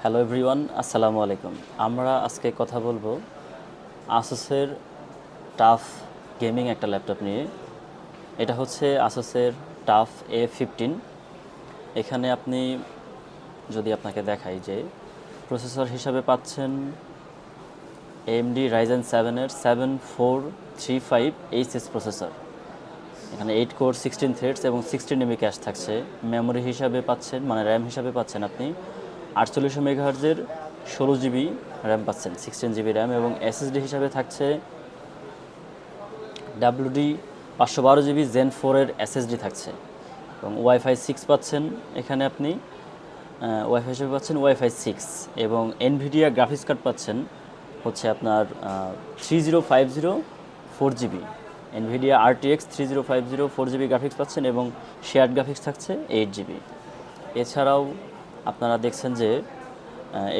Hello everyone, আসসালামু আলাইকুম। আমরা আজকে কথা বলবো আসুসের টাফ গেমিং একটা ল্যাপটপ নিয়ে। এটা হচ্ছে আসুসের টাফ A15। এখানে আপনি যদি আপনাকে দেখাই যে প্রসেসর হিসাবে পাচ্ছেন AMD Ryzen 7-এর 7435HS প্রসেসর। এখানে 8 কোর 16 থ্রেডস এবং 16 MB ক্যাশ থাকছে। মেমোরি হিসাবে পাচ্ছেন, মানে র্যাম হিসাবে পাচ্ছেন আপনি 4800 মেগাহার্জের 16 GB র্যাম পাচ্ছেন, 16 GB র্যাম, এবং SSD হিসাবে থাকছে WD 512 GB Zen 4-এর SSD থাকছে, এবং ওয়াইফাই 6 পাচ্ছেন। এখানে আপনি ওয়াইফাই হিসেবে পাচ্ছেন ওয়াইফাই 6, এবং NVIDIA গ্রাফিক্স কার্ড পাচ্ছেন হচ্ছে আপনার 3050 4GB NVIDIA RTX 3050 4GB graphics পাচ্ছেন, এবং শেয়ার্ড গ্রাফিক্স থাকছে 8GB। এছাড়াও আপনারা দেখছেন যে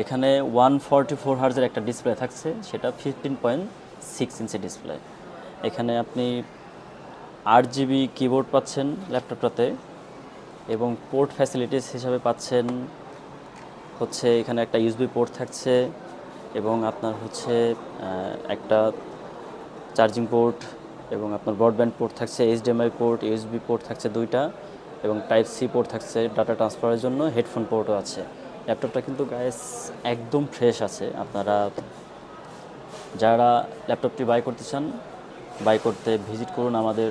এখানে 144 হার্জের একটা ডিসপ্লে থাকছে, সেটা 15.6 ইঞ্চি ডিসপ্লে। এখানে আপনি 8GB কিবোর্ড পাচ্ছেন ল্যাপটপটাতে, এবং পোর্ট ফ্যাসিলিটিস হিসাবে পাচ্ছেন হচ্ছে এখানে একটা USB পোর্ট থাকছে, এবং আপনার হচ্ছে একটা চার্জিং পোর্ট, এবং আপনার ব্রডব্যান্ড পোর্ট থাকছে, HDMI পোর্ট, USB পোর্ট থাকছে 2টা, এবং টাইপ সি পোর্ট থাকছে ডাটা ট্রান্সফারের জন্য। হেডফোন পোর্টও আছে। ল্যাপটপটা কিন্তু গাইস একদম ফ্রেশ আছে। আপনারা যারা ল্যাপটপটি বাই করতে চান, বাই করতে ভিজিট করুন আমাদের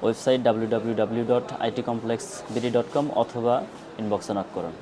ওয়েবসাইট www.itcomplexbd.com, অথবা ইনবক্সে নক করুন।